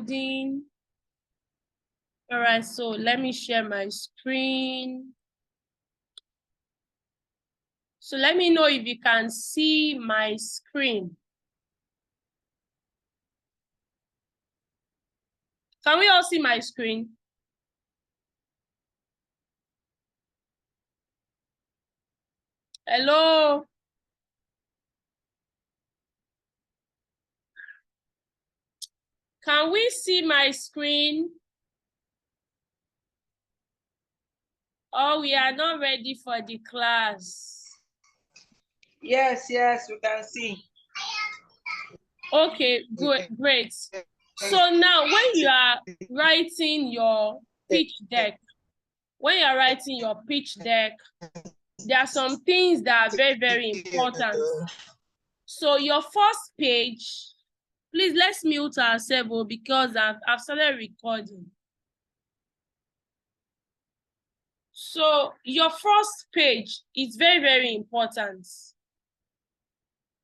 recording. All right, so let me share my screen. So let me know if you can see my screen. Can we all see my screen? Hello? Can we see my screen? Oh, we are not ready for the class. Yes, we can see. Okay, good, great. So now when you are writing your pitch deck, there are some things that are very, very important. So your first page, please let's mute ourselves because I've started recording. So your first page is very, very important.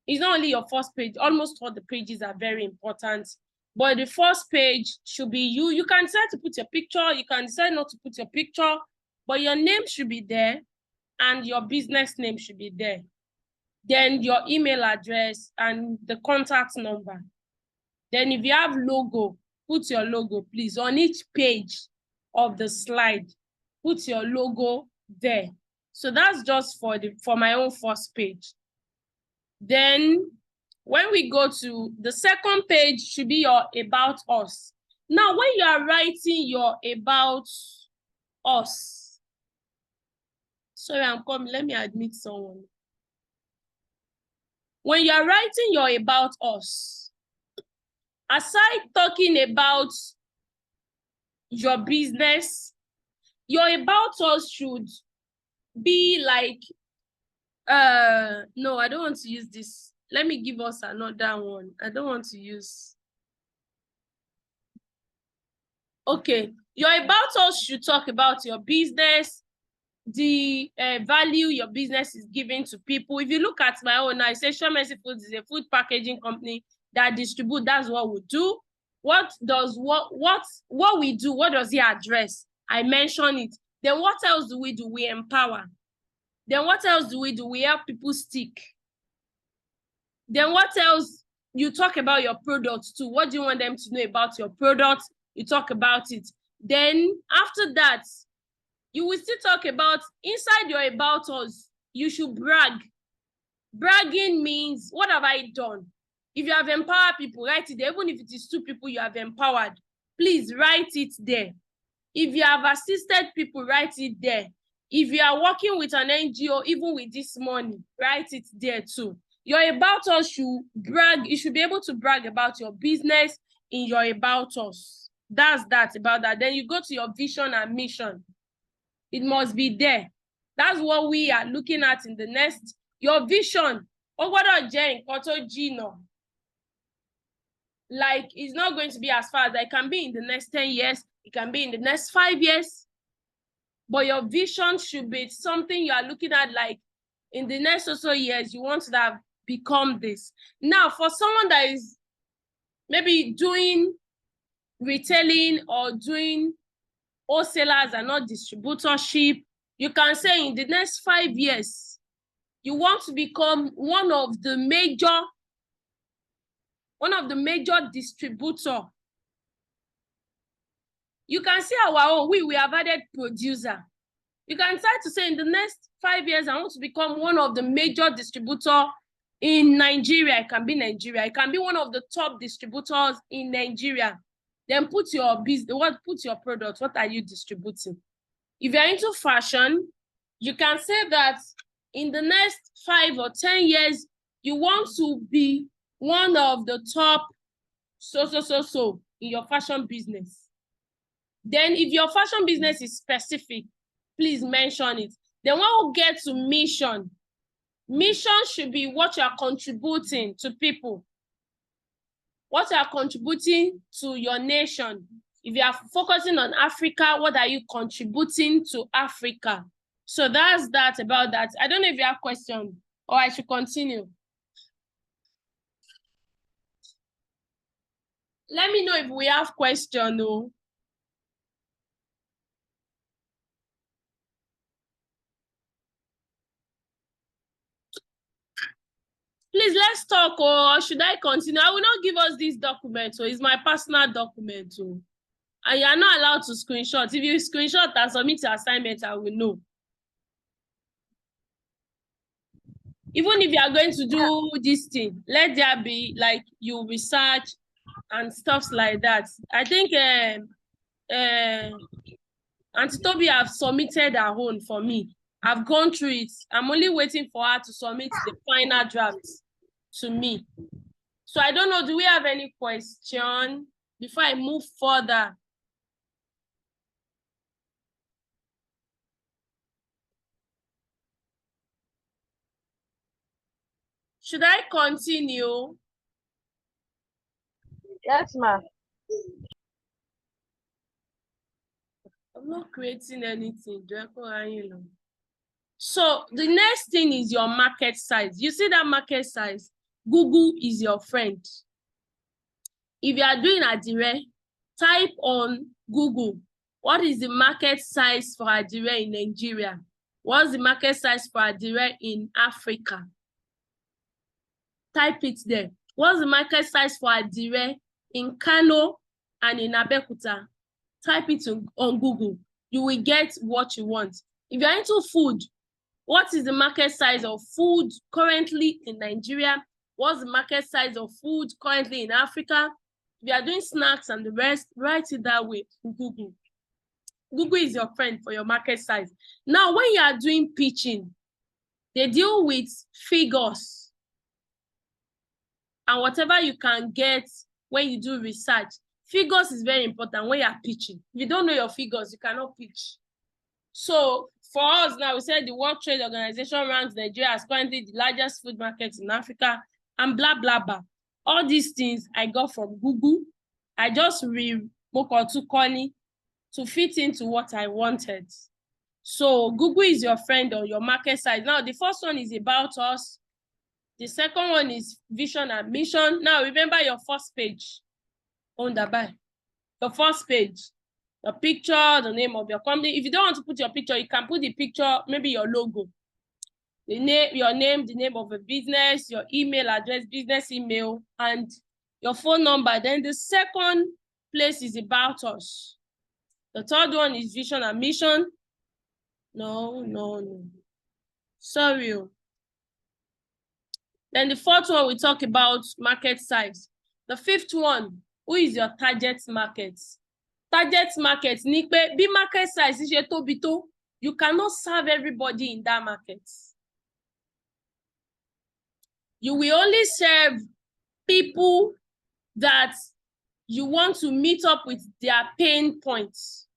It's not only your first page, almost all the pages are very important. But the first page should be you. You can decide to put your picture, you can decide not to put your picture, but your name should be there and your business name should be there. Then your email address and the contact number. Then if you have logo, put your logo, please. On each page of the slide, put your logo there. So that's just for my own first page. Then when we go to the second page, should be your about us. Now, when you are writing your about us, sorry, I'm coming. Let me admit someone. When you are writing your about us, aside talking about your business, your about us should be like, no, I don't want to use this. Let me give us another one. I don't want to use. Okay, your about us should talk about your business, the value your business is giving to people. If you look at my own, I say Suremercy Foods is a food packaging company that distribute. That's what we do. What we do? What does it address? I mention it. Then what else do? We empower. Then what else do? We help people stick. Then what else? You talk about your products too. What do you want them to know about your products? You talk about it. Then after that, you will still talk about inside your about us. You should brag. Bragging means, what have I done? If you have empowered people, write it there. Even if it is 2 people you have empowered, please write it there. If you have assisted people, write it there. If you are working with an NGO, even with this money, write it there too. Your about us should brag. You should be able to brag about your business in your about us. That's that about that. Then you go to your vision and mission. It must be there. That's what we are looking at in the next. Your vision. Like, it's not going to be as far as it can be in the next 10 years. It can be in the next 5 years. But your vision should be something you are looking at, like in the next or so years, you want to have become this. Now, for someone that is maybe doing retailing or doing wholesalers and not distributorship, you can say in the next 5 years, you want to become one of the major distributor. You can see our own, we have added producer. You can try to say in the next 5 years, I want to become one of the major distributor in Nigeria. It can be Nigeria. It can be one of the top distributors in Nigeria. Then put your business, put your product, what are you distributing? If you're into fashion, you can say that in the next 5 or 10 years, you want to be one of the top so in your fashion business. Then if your fashion business is specific, please mention it. Then when we get to mission, mission should be what you are contributing to people. What you are contributing to your nation. If you are focusing on Africa, what are you contributing to Africa? So that's that about that. I don't know if you have questions or I should continue. Let me know if we have question. No. Please, let's talk, or should I continue? I will not give us this document, so it's my personal document. So, and you are not allowed to screenshot. If you screenshot and submit your assignment, I will know. Even if you are going to do this thing, let there be like you research and stuff like that. I think Auntie Toby have submitted her own for me. I've gone through it. I'm only waiting for her to submit the final draft to me. So I don't know, do we have any question before I move further? Should I continue? Yes, ma'am. I'm not creating anything. So the next thing is your market size. You see that market size? Google is your friend. If you are doing adire, type on Google, what is the market size for adire in Nigeria? What's the market size for adire in Africa? Type it there. What's the market size for adire in Kano and in Abeokuta? Type it on Google. You will get what you want. If you're into food, what is the market size of food currently in Nigeria? What's the market size of food currently in Africa? If you are doing snacks and the rest, write it that way in Google. Google is your friend for your market size. Now, when you are doing pitching, they deal with figures and whatever you can get when you do research. Figures is very important when you are pitching. If you don't know your figures, you cannot pitch. So for us now, we said the World Trade Organization ranks Nigeria as currently the largest food market in Africa and blah, blah, blah. All these things I got from Google. I just read Mokotu to fit into what I wanted. So Google is your friend on your market size. Now, the first one is about us. The second one is vision and mission. Now, remember your first page on the back. The first page, the picture, the name of your company. If you don't want to put your picture, you can put the picture, maybe your logo. The name, your name, the name of a business, your email address, business email, and your phone number. Then the second place is about us. The third one is vision and mission. No. Sorry. Then the fourth one, we talk about market size. The fifth one, who is your target market? Target market, ni pe bí market size ṣe tóbi tó, you cannot serve everybody in that market. You will only serve people that you want to meet up with their pain points.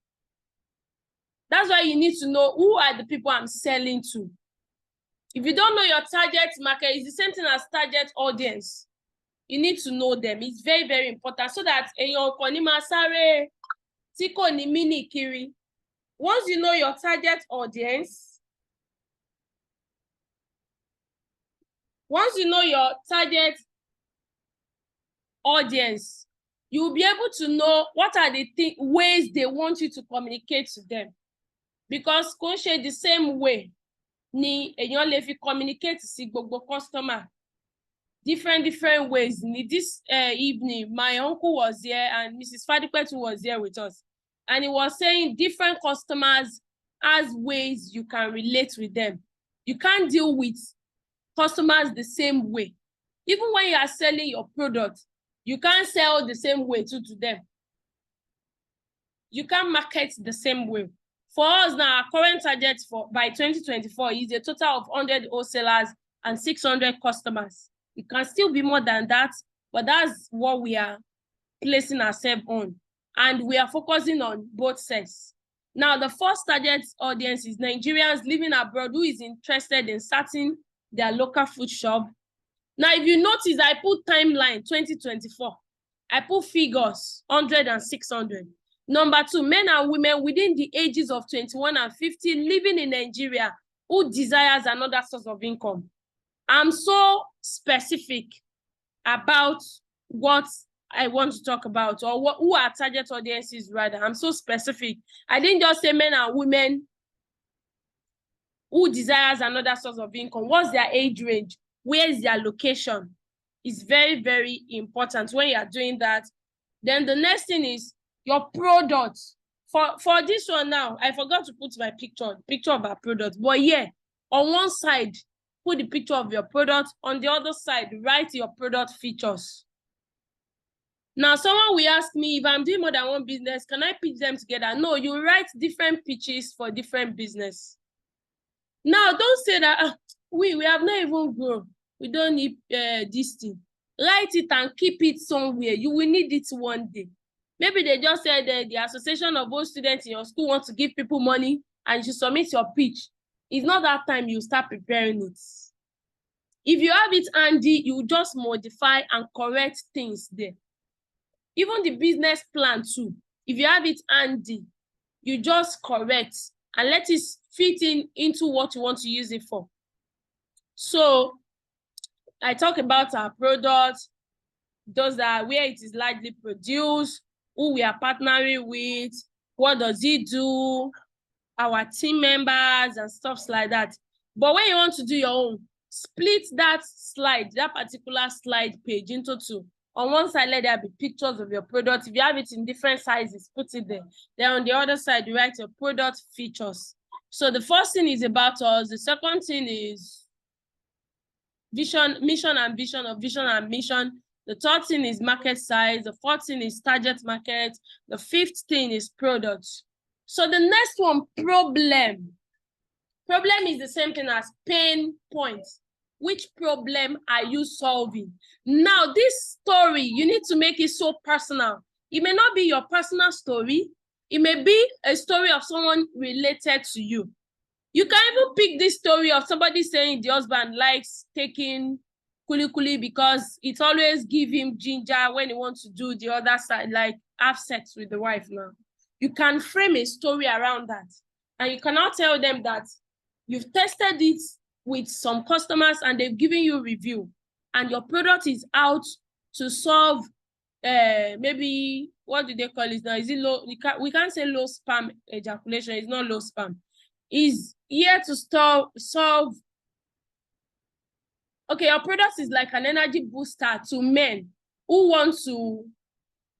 That's why you need to know who are the people I'm selling to. If you don't know your target market, it's the same thing as target audience. You need to know them. It's very, very important so that once you know your target audience, you'll be able to know what are the ways they want you to communicate to them. Because the same way ni èyàn lè fi communicate sí gbogbo customer different ways. This evening my uncle was here and Mrs. Fadipetu was here with us, and he was saying different customers has ways you can relate with them. You can't deal with customers the same way. Even when you are selling your product, you can't sell the same way to them. You can't market the same way. For us now, our current target by 2024 is a total of 100 wholesalers and 600 customers. It can still be more than that, but that's what we are placing ourselves on. And we are focusing on both sets. Now, the first target audience is Nigerians living abroad who is interested in starting their local food shop. Now, if you notice, I put timeline 2024. I put figures 100 and 600. Number 2, men and women within the ages of 21 and 50 living in Nigeria who desires another source of income. I'm so specific about what I want to talk about, or who are target audiences rather. I'm so specific. I didn't just say men and women who desires another source of income. What's their age range? Where is their location? It's very, very important when you are doing that. Then the next thing is your product. For this one now, I forgot to put my picture of our product. But yeah, on one side, put the picture of your product. On the other side, write your product features. Now, someone will ask me, if I'm doing more than one business, can I pitch them together? No, you write different pitches for different business. Now, don't say that we have not even grown. We don't need this thing. Write it and keep it somewhere. You will need it one day. Maybe they just said the association of all students in your school wants to give people money and you submit your pitch. It's not that time you start preparing it. If you have it handy, you just modify and correct things there. Even the business plan too, if you have it handy, you just correct and let it fit into what you want to use it for. So I talk about our products, those are where it is largely produced, who we are partnering with, what does it do, our team members and stuff like that. But when you want to do your own, split that slide, that particular slide page into two. On one side, let there be pictures of your product. If you have it in different sizes, put it there. Then on the other side, you write your product features. So the first thing is about us. The second thing is vision, mission and vision, or vision and mission. The third thing is market size. The fourth thing is target market. The fifth thing is product. So the next one, problem. Problem is the same thing as pain points. Which problem are you solving? Now, this story, you need to make it so personal. It may not be your personal story. It may be a story of someone related to you. You can even pick this story of somebody saying the husband likes taking kuli because it always gives him ginger when he wants to do the other side, like have sex with the wife now. You can frame a story around that. And you cannot tell them that you've tested it with some customers and they've given you review and your product is out to solve maybe, what do they call it now? Is it low? We can't say low sperm ejaculation. It's not low sperm. Is here to solve. Okay, your product is like an energy booster to men who want to,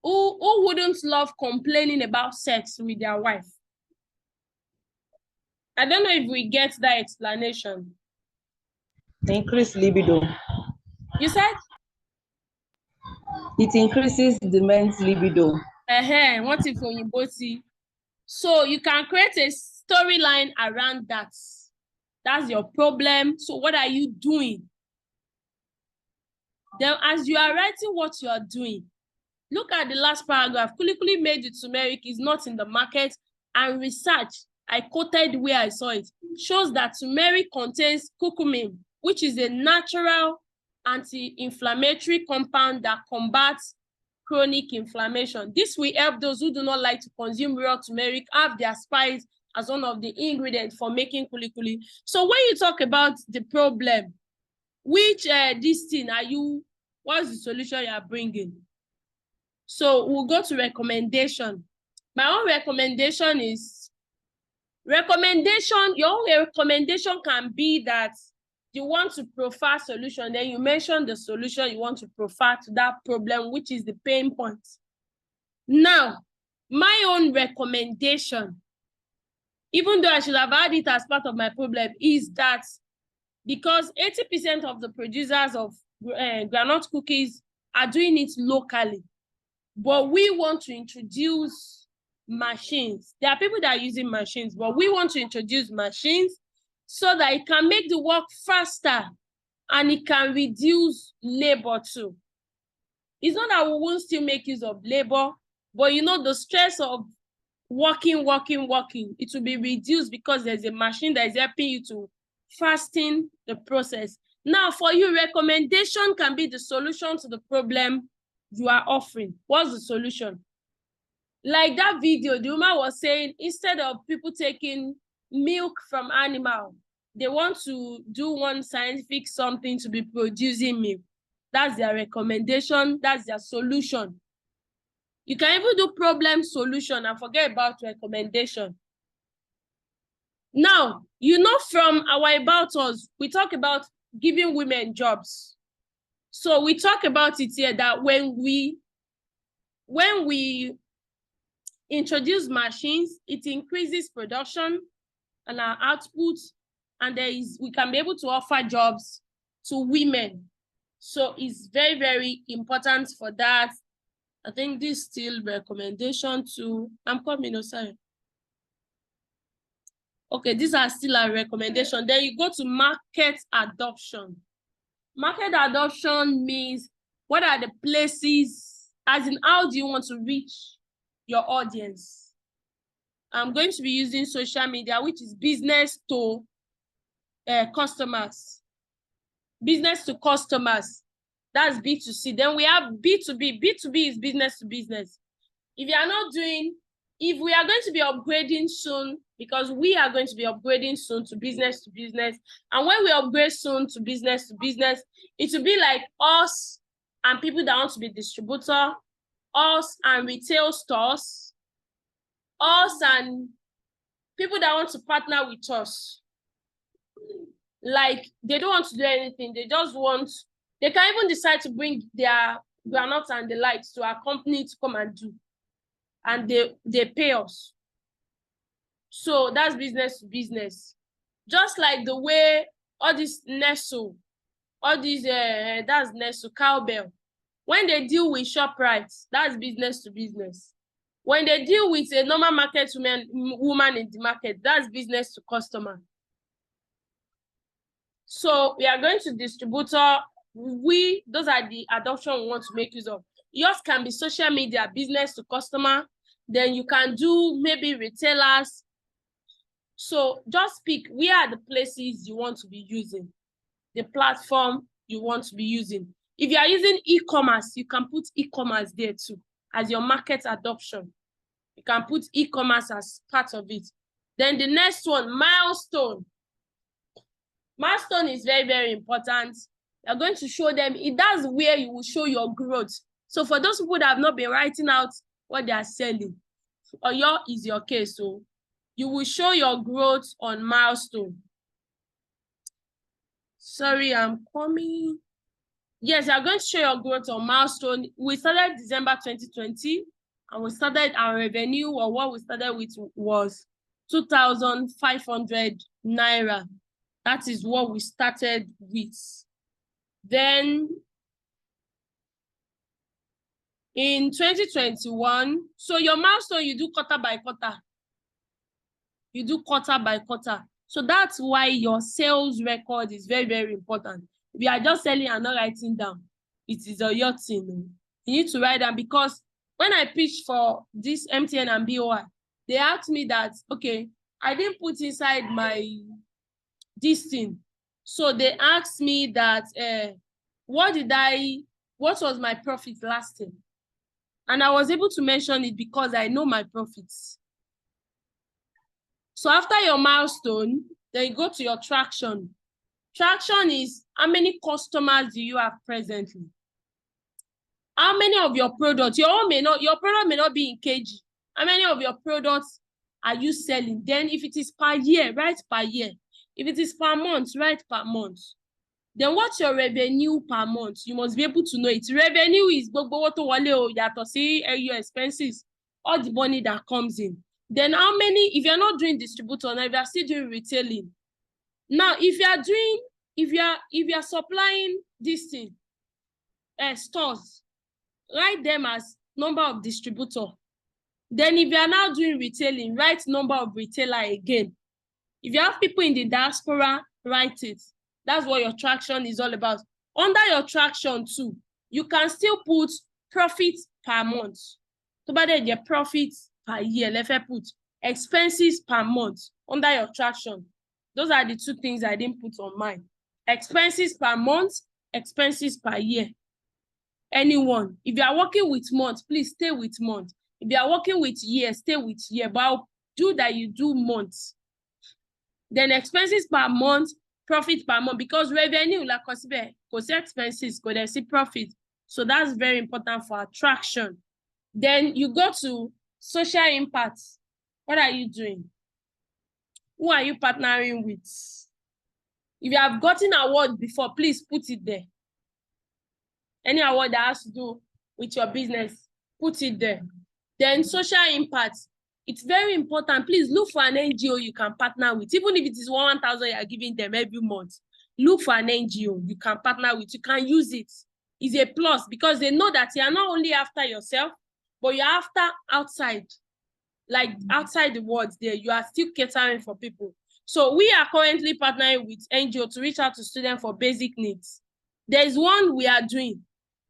who wouldn't love complaining about sex with their wife. I don't know if we get that explanation. Increase libido. You said? It increases the men's libido. What if you both see? So you can create a storyline around that. That's your problem. So what are you doing? Then as you are writing what you are doing, look at the last paragraph. Kulikuli made with turmeric is not in the market, and research, I quoted where I saw it, shows that turmeric contains curcumin, which is a natural anti-inflammatory compound that combats chronic inflammation. This will help those who do not like to consume raw turmeric have their spice as one of the ingredients for making kulikuli. So when you talk about the problem, which this thing are you, what's the solution you are bringing? So we'll go to recommendation. My own recommendation is, your own recommendation can be that you want to profile solution, then you mention the solution you want to profile to that problem, which is the pain point. Now, my own recommendation, even though I should have had it as part of my problem, is that because 80% of the producers of groundnut cookies are doing it locally, but we want to introduce machines. There are people that are using machines, but we want to introduce machines so that it can make the work faster and it can reduce labor too. It's not that we won't still make use of labor, but you know, the stress of working, it will be reduced because there's a machine that is helping you to fasten the process. Now, for you, recommendation can be the solution to the problem you are offering. What's the solution? Like that video, the woman was saying, instead of people taking milk from animal, they want to do one scientific something to be producing milk. That's their recommendation. That's their solution. You can even do problem solution and forget about recommendation. Now, from our About Us, we talk about giving women jobs. So we talk about it here that when we introduce machines, it increases production and our output, and we can be able to offer jobs to women. So it's very, very important for that. I think this still recommendation to, I'm coming, oh, sorry. Okay, these are still a recommendation. Then you go to market adoption. Market adoption means what are the places, as in how do you want to reach your audience? I'm going to be using social media, which is business to customers. Business to customers, that's B2C. Then we have B2B. B2B is business to business. If we are going to be upgrading soon, because we are going to be upgrading soon to business, and when we upgrade soon to business, it will be like us and people that want to be distributor, us and retail stores, us and people that want to partner with us. Like, they don't want to do anything. They can even decide to bring their groundnuts and the lights to our company to come and do. And they pay us. So that's business to business. Just like the way all this Nestle, that's Nestle, Cowbell. When they deal with ShopRite, that's business to business. When they deal with a normal market woman in the market, that's business to customer. So we are going to distributor. Those are the adoption we want to make use of. Yours can be social media, business to customer. Then you can do maybe retailers. So just pick where are the places you want to be using, the platform you want to be using. If you are using e-commerce, you can put e-commerce there too as your market adoption. You can put e-commerce as part of it. Then the next one, milestone. Milestone is very, very important. You're going to show them, that's where you will show your growth. So for those people that have not been writing out what they are selling, or is your case, so you will show your growth on milestone. Sorry, I'm coming. Yes, you're going to show your growth on milestone. We started December 2020, and we started our revenue, or what we started with was 2,500 Naira. That is what we started with. Then in 2021, so your milestone, you do quarter by quarter. You do quarter by quarter. So that's why your sales record is very, very important. If you are just selling and not writing down, it is your thing. You need to write down, because when I pitched for this MTN and BOI, they asked me that, okay, I didn't put inside this thing. So they asked me that, what was my profit last year? And I was able to mention it because I know my profits. So after your milestone, then you go to your traction. Traction is how many customers do you have presently? How many of your products, your product may not be in kg. How many of your products are you selling? Then if it is per year, write per year. If it is per month, write per month. Then what's your revenue per month? You must be able to know it. Revenue is your expenses, all the money that comes in. Then how many, if you're not doing distributor, now if you're still doing retailing. Now, if you are supplying this thing, stores, write them as number of distributor. Then if you are now doing retailing, write number of retailer again. If you have people in the diaspora, write it. That's what your traction is all about. Under your traction too, you can still put profit per month. So by the profit per year, let's put expenses per month under your traction. Those are the two things I didn't put on mine. Expenses per month, expenses per year. Anyone. If you are working with month, please stay with month. If you are working with year, stay with year. But I'll do that you do months. Then expenses per month, profit per month, because revenue, like consider, cost expenses, could they see profit. So that's very important for attraction. Then you go to social impact. What are you doing? Who are you partnering with? If you have gotten an award before, please put it there. Any award that has to do with your business, put it there. Then social impact. It's very important. Please look for an NGO you can partner with. Even if it is 1,000 you are giving them every month, look for an NGO you can partner with. You can use it. It's a plus because they know that you are not only after yourself, but you're after outside. Like outside the world there, you are still catering for people. So we are currently partnering with NGO to reach out to students for basic needs. There's one we are doing.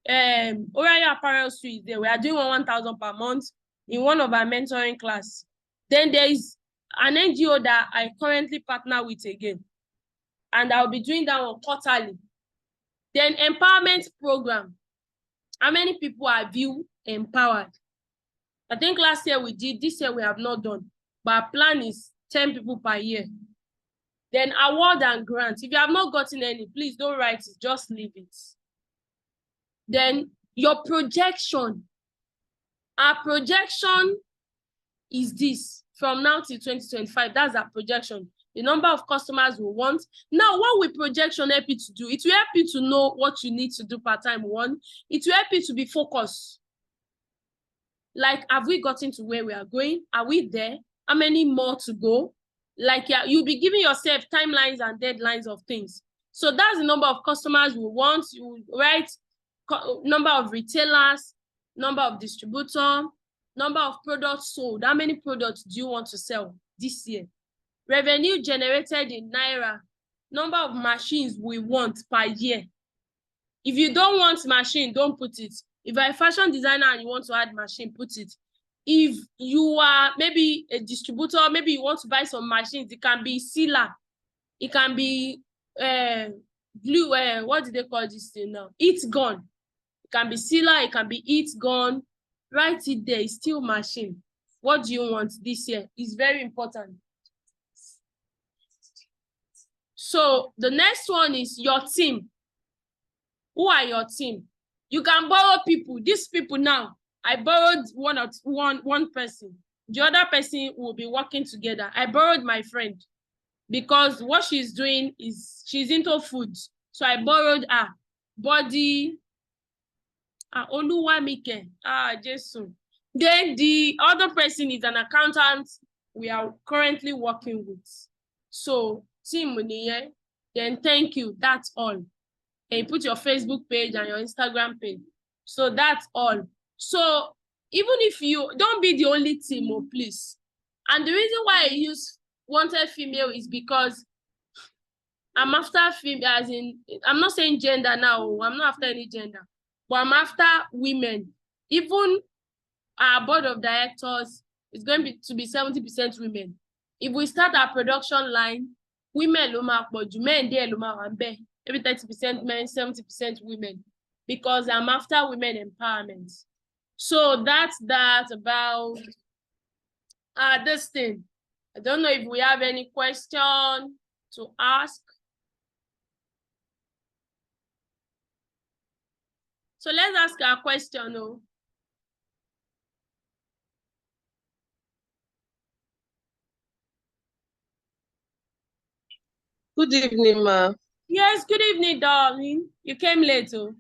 Orayo Apparel Suite there. We are doing 1,000 per month in one of our mentoring class. Then there is an NGO that I currently partner with again. And I'll be doing that one quarterly. Then empowerment program. How many people have you empowered? I think last year we did, this year we have not done. But our plan is 10 people per year. Then award and grants. If you have not gotten any, please don't write it, just leave it. Then your projection. Our projection is this from now till 2025. That's our projection. The number of customers we want. Now, what will projection help you to do? It will help you to know what you need to do part-time. One, it will help you to be focused. Like, have we gotten to where we are going? Are we there? How many more to go? Like, yeah, you'll be giving yourself timelines and deadlines of things. So that's the number of customers we want. You write number of retailers, number of distributors, number of products sold. How many products do you want to sell this year? Revenue generated in Naira, number of machines we want per year. If you don't want machine, don't put it. If you're a fashion designer and you want to add machine, put it. If you are maybe a distributor, maybe you want to buy some machines, it can be sealer, it can be glue, what do they call this thing now? It's gone. It can be sealer, it can be it's gone. Write it there, it's still machine. What do you want this year? It's very important. So the next one is your team. Who are your team? You can borrow people. These people now, I borrowed one person. The other person will be working together. I borrowed my friend because what she's doing is she's into food. So I borrowed her body. Oluwamike. Jesu. Then the other person is an accountant we are currently working with. So team, then thank you. That's all. And you put your Facebook page and your Instagram page. So that's all. So even if you don't be the only team, please. And the reason why I use wanted female is because I'm after female, as in, I'm not saying gender now. I'm not after any gender, but I'm after women. Even our board of directors is going to be 70% women. If we start our production line, women men there maybe 30% men, 70% women, because I'm after women empowerment. So that's that about this thing. I don't know if we have any question to ask. So let's ask our question. Oh. Good evening, ma. Yes, good evening, darling. You came late, oh.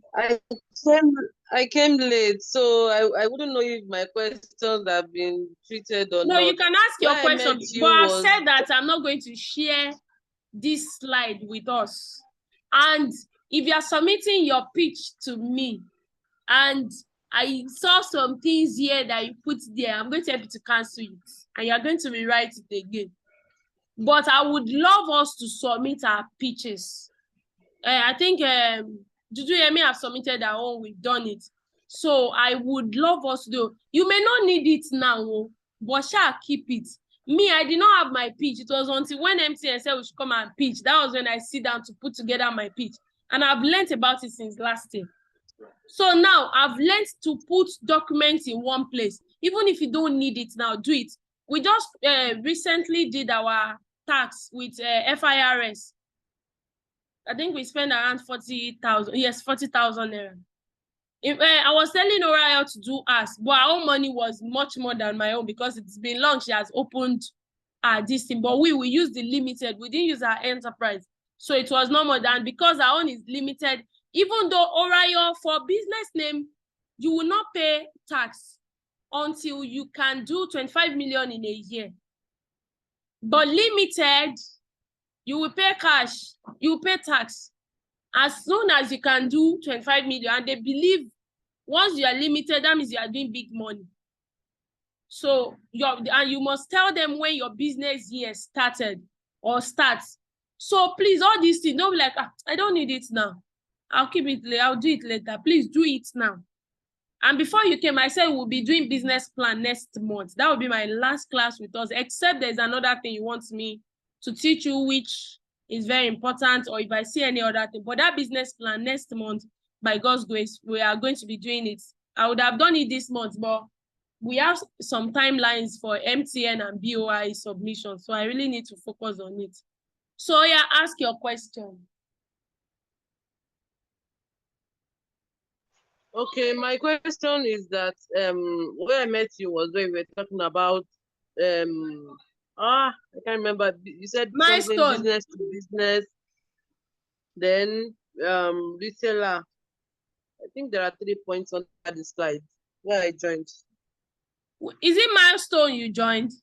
I came late, so I wouldn't know if my questions have been treated or not. No, you can ask your question, but I've said that I'm not going to share this slide with us. And if you are submitting your pitch to me, and I saw some things here that you put there, I'm going to help you to cancel it, and you're going to rewrite it again. But I would love us to submit our pitches. I think Juju Yemi have submitted our own, we've done it. So I would love us to do. You may not need it now, but shall keep it. Me, I did not have my pitch. It was until when MTN said we should come and pitch. That was when I sit down to put together my pitch. And I've learned about it since last year. So now I've learned to put documents in one place. Even if you don't need it now, do it. We just recently did our tax with FIRS. I think we spent around 40,000. Yes, 40,000 naira. I was telling Oriel to do us, but our own money was much more than my own because it's been long. She has opened this thing, but we use the limited. We didn't use our enterprise, so it was no more than, because our own is limited. Even though Oriel, for business name, you will not pay tax until you can do 25 million in a year. But limited, you will pay cash, you will pay tax as soon as you can do 25 million. And they believe once you are limited, that means you are doing big money. So you must tell them when your business year started or starts. So please, all these things, don't be like, I don't need it now. I'll keep it later. I'll do it later. Please do it now. And before you came, I said we'll be doing business plan next month. That will be my last class with us, except there's another thing you want me to teach you, which is very important, or if I see any other thing. But that business plan next month, by God's grace, we are going to be doing it. I would have done it this month, but we have some timelines for MTN and BOI submission. So I really need to focus on it. So yeah, ask your question. Okay, my question is that where I met you was when we were talking about I can't remember. You said Milestone. something business to business, then retailer. I think there are 3 points on the slide where I joined. Is it Milestone you joined?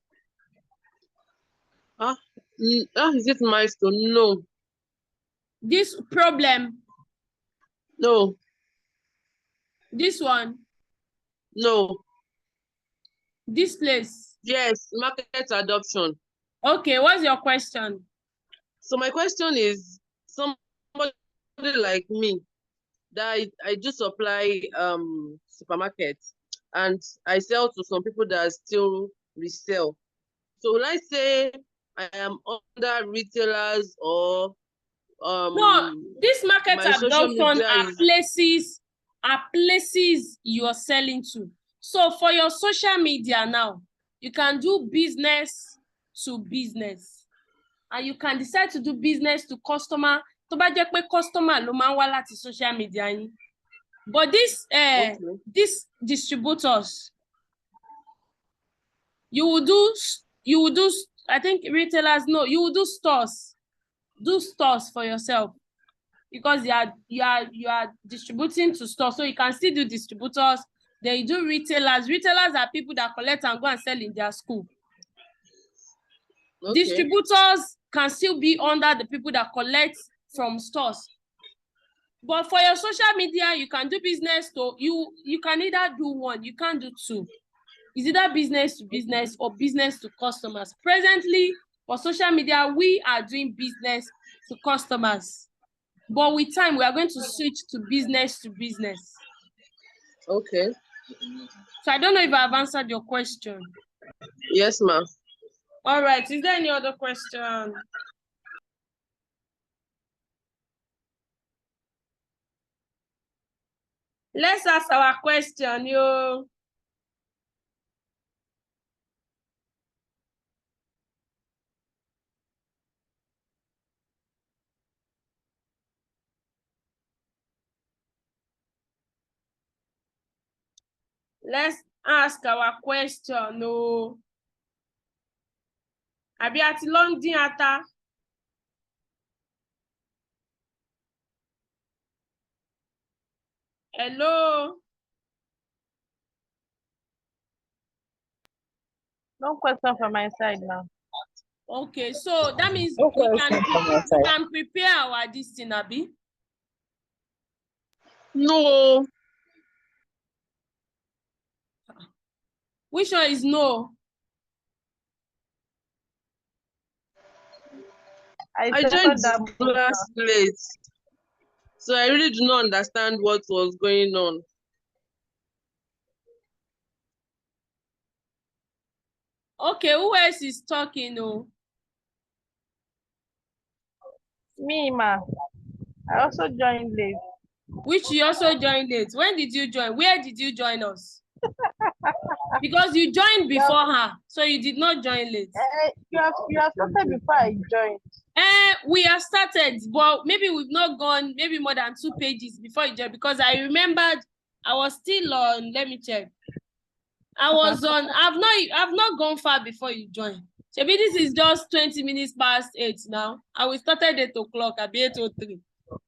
Is it Milestone? No. This problem? No. This one? No. This place? Yes, market adoption. Okay, what's your question? So my question is, somebody like me, that I do supply supermarkets, and I sell to some people that still resell. So will I say I am under retailers or no, this market adoption are places you are selling to. So for your social media now, you can do business to business, and you can decide to do business to customer. Tó bá jẹ́ pé customer ló máa ń wá láti social media yín. But these distributors, you will do, I think retailers, no, you will do stores. Do stores for yourself, because you are distributing to stores, so you can still do distributors. Then you do retailers. Retailers are people that collect and go and sell in their school. Okay. Distributors can still be under the people that collect from stores. But for your social media, you can do business to you can either do one, you can't do two. It's either business to business or business to customers. Presently, for social media, we are doing business to customers. But with time, we are going to switch to business to business. Okay. So I don't know if I've answered your question. Yes, ma'am. All right. Is there any other question? Let's ask our question, yo. Let's ask our question, no. Àbí a ti lọ ń dín ata. Hello. No question from my side now. Okay, so that means No we question from my side. can prepare our this thing, Abi. No. Which one is no? I joined the class late, so I really do not understand what was going on. Okay, who else is talking? Oh? Me, ma. I also joined late. Which you also joined late. When did you join? Where did you join us? Because you joined before her, so you did not join late. You have started before I joined. We have started, but maybe we've not gone maybe more than 2 pages before you joined, because I remembered I was still on, let me check. I was on, I've not gone far before you joined. Maybe this is just 20 minutes past 8 now. And we started at 8 o'clock, at 8:03.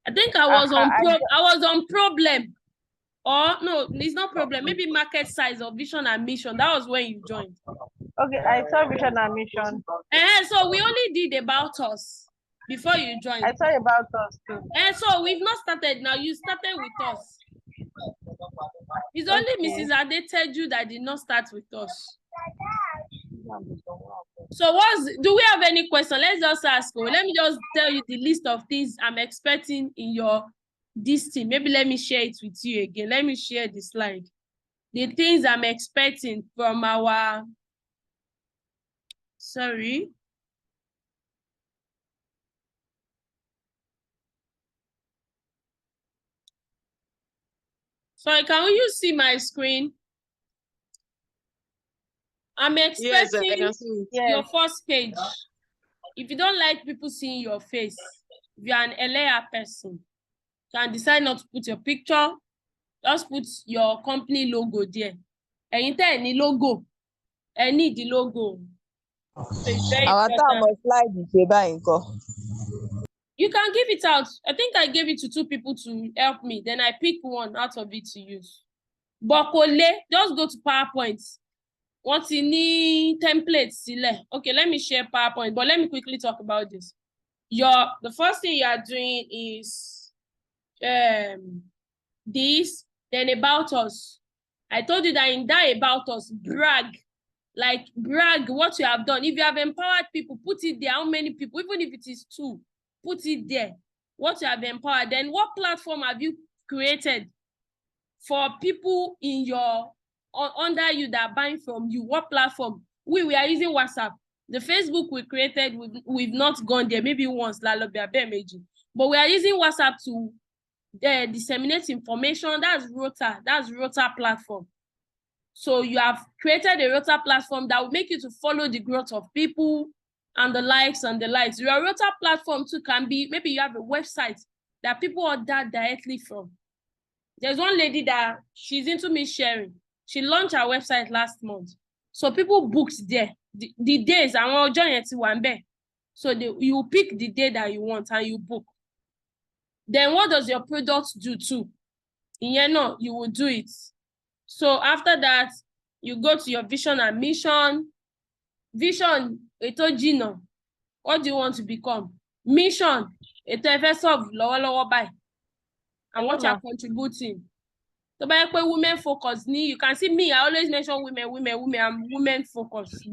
I think I was on problem. Or no, it's not problem. Maybe market size or vision and mission. That was when you joined. Okay, I saw vision and mission. So we only did about us before you joined. I saw about us too. And so we've not started now. You started with us. It's only Mrs. Adeteju that did not start with us. So do we have any question? Let's just ask. Let me just tell you the list of things I'm expecting in this team. Maybe let me share it with you again. Let me share the slide. The things I'm expecting from our, sorry. Sorry, can you see my screen? I'm expecting yes, I can see your first page. If you don't like people seeing your face, if you're an LA person, you can decide not to put your picture, just put your company logo there. And any logo, need the logo. So it's very important. You can give it out. I think I gave it to 2 people to help me. Then I pick one out of it to use. But just go to PowerPoint. What's in the templates? Okay, let me share PowerPoint, but let me quickly talk about this. The first thing you are doing is this, then about us. I told you that in that about us, brag what you have done. If you have empowered people, put it there. How many people, even if it is 2, put it there. What you have empowered. Then what platform have you created for people in your under you that are buying from you? What platform? We are using WhatsApp. The Facebook we created, we've not gone there, maybe once, but we are using WhatsApp to disseminate information. That's Rota platform. So you have created a Rota platform that will make you to follow the growth of people and the likes and the likes. Your Rota platform too can be, maybe you have a website that people order directly from. There's one lady that she's into me sharing. She launched her website last month. So people booked there. The days, I want to join it one day. So you pick the day that you want and you book. Then what does your product do too? You will do it. So after that, you go to your vision and mission. Vision, what do you want to become? Mission, and what you're contributing. So by women focus, you can see me, I always mention women, I'm women focused.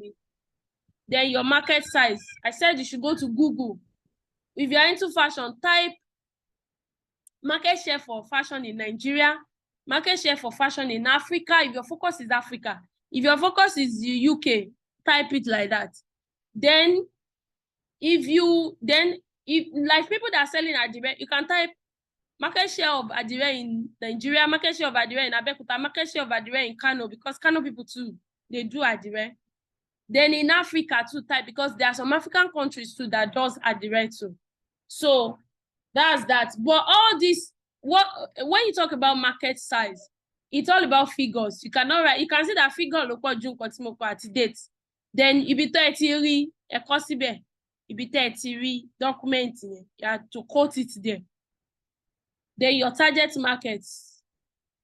Then your market size. I said you should go to Google. If you're into fashion, type market share for fashion in Nigeria, market share for fashion in Africa. If your focus is Africa, if your focus is the UK, type it like that. Then if like people that are selling Adire, you can type market share of Adire in Nigeria, market share of Adire in Abeokuta, market share of Adire in Kano, because Kano people too, they do Adire. Then in Africa too, type, because there are some African countries too that does Adire too. So that's that. But all this, when you talk about market size, it's all about figures. You cannot write, you can see that figure at date. Then you be 30 a cosibe, you be 30 document, you have to quote it there. Then your target markets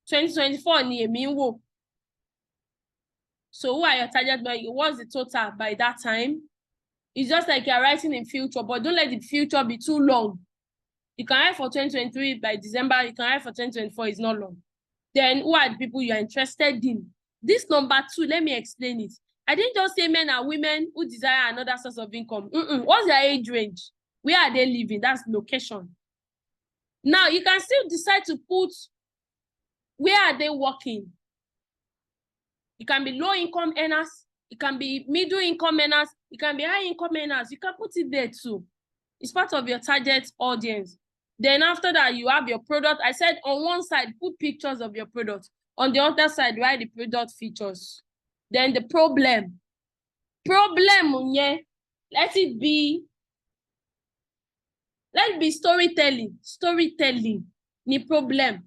2024 ni emi. So who are your target market? What's the total by that time? It's just like you're writing in future, but don't let the future be too long. You can write for 2023 by December, you can write for 2024, it's not long. Then who are the people you are interested in? This number 2, let me explain it. I didn't just say men and women who desire another source of income. What's their age range? Where are they living? That's location. Now, you can still decide to put where are they working. It can be low income earners, it can be middle income earners, it can be high income earners. You can put it there too. It's part of your target audience. Then after that, you have your product. I said on one side, put pictures of your product. On the other side, write the product features. Then the problem, yeah, let it be Let's be storytelling. Storytelling ni problem.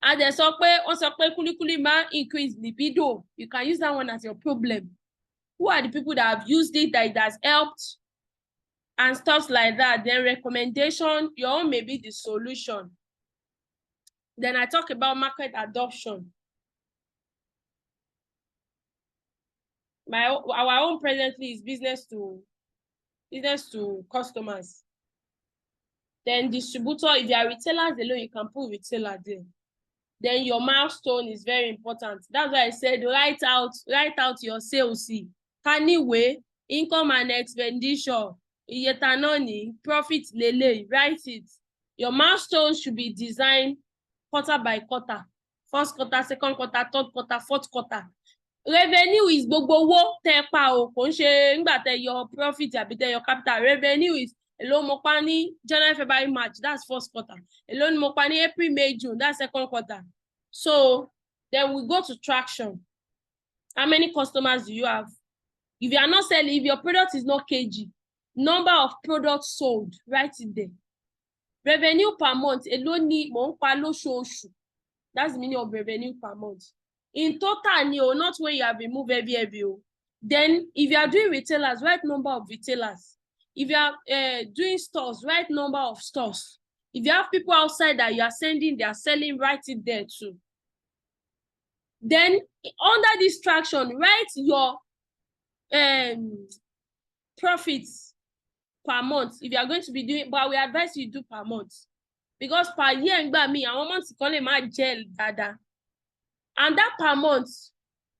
And then so kulikuli ma increase libido. You can use that one as your problem. Who are the people that have used it, that it has helped, and stuff like that? Then recommendation, your own may be the solution. Then I talk about market adoption. Our own presently is business to customers. Then distributor, if you are retailers alone, you can put retailer there. Then your milestone is very important. That's why I said write out your sales. Anyway, income and expenditure, iyetanoni, profit lele, write it. Your milestone should be designed quarter by quarter. First quarter, second quarter, third quarter, fourth quarter. Revenue is gbogbo owó tẹ́ pa o, kò ń ṣe nígbà tẹ́ your profit àbí tẹ́ your capital. Revenue is èló mo pa ní January, February, March, that's first quarter. Èló ni mo pa ní April, May, June, that's second quarter. So then we go to traction. How many customers do you have? If you are not selling, if your product is not kg, number of products sold, write it there. Revenue per month, èló ni mo ń pa lóṣooṣù. That's the meaning of revenue per month. In total, not when you have removed every. Then, if you are doing retailers, write number of retailers. If you are doing stores, write number of stores. If you have people outside that you are sending, they are selling, write it there too. Then, under this traction, write your profits per month. If you are going to be doing, but we advise you do per month. Because per year, I want months call it my gel dada. And that per month,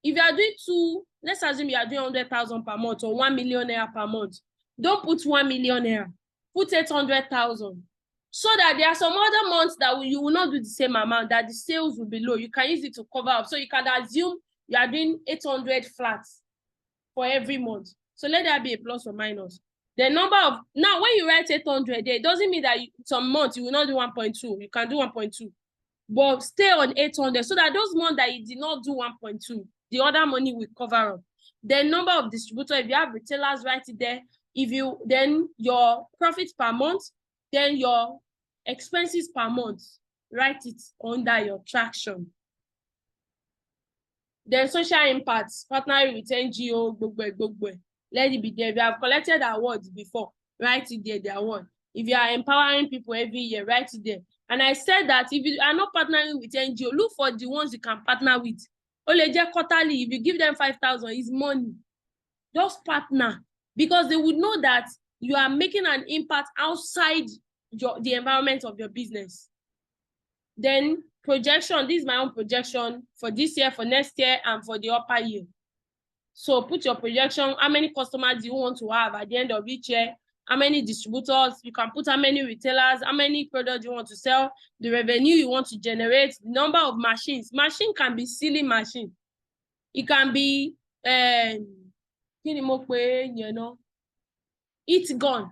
if you are doing let's assume you are doing 100,000 per month or 1 million naira per month, don't put 1 million naira, put 800,000. So that there are some other months that you will not do the same amount, that the sales will be low. You can use it to cover up. So you can assume you are doing 800 flats for every month. So let that be a plus or minus. The number of, now when you write 800, it doesn't mean that some months you will not do 1.2. You can do 1.2. But stay on 800 so that those months that you did not do 1.2, the other money will cover up. The number of distributors, if you have retailers, write it there. Then your profits per month, then your expenses per month, write it under your traction. Then social impacts, partnering with NGO, gbogbo. Let it be there. If you have collected awards before, write it there, the award. If you are empowering people every year, write it there. And I said that if you are not partnering with NGO, look for the ones you can partner with. Only quarterly, if you give them 5,000, it's money. Just partner, because they would know that you are making an impact outside the environment of your business. Then projection, this is my own projection for this year, for next year, and for the upper year. So put your projection, how many customers do you want to have at the end of each year? How many distributors, you can put how many retailers, how many products you want to sell, the revenue you want to generate, the number of machines. Machine can be silly machine. It can be, it gun.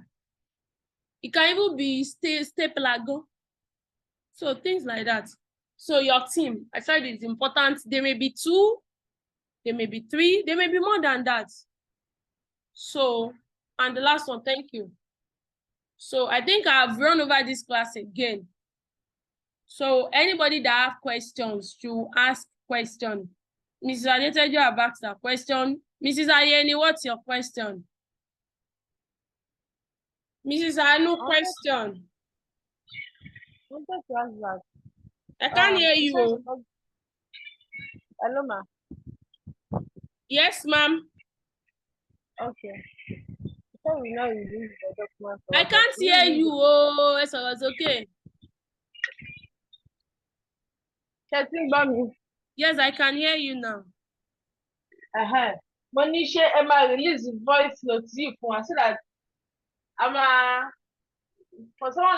It can even be stapler gun. So things like that. So your team, I said it's important. There may be 2, there may be 3, there may be more than that. So, and the last one, thank you. So I think I've run over this class again. So anybody that have questions should ask questions. Mrs. Adetejo, have asked a question. Mrs. Ayeni, what's your question? Mrs. Anu, question. I wanted to ask that. I can't hear you. Hello, ma. Yes, ma'am. Okay. So we know you use the document. I can't hear you. Oh, it's okay. Yes, I can hear you now. Monisha Emma release voice note for so that I'm for someone like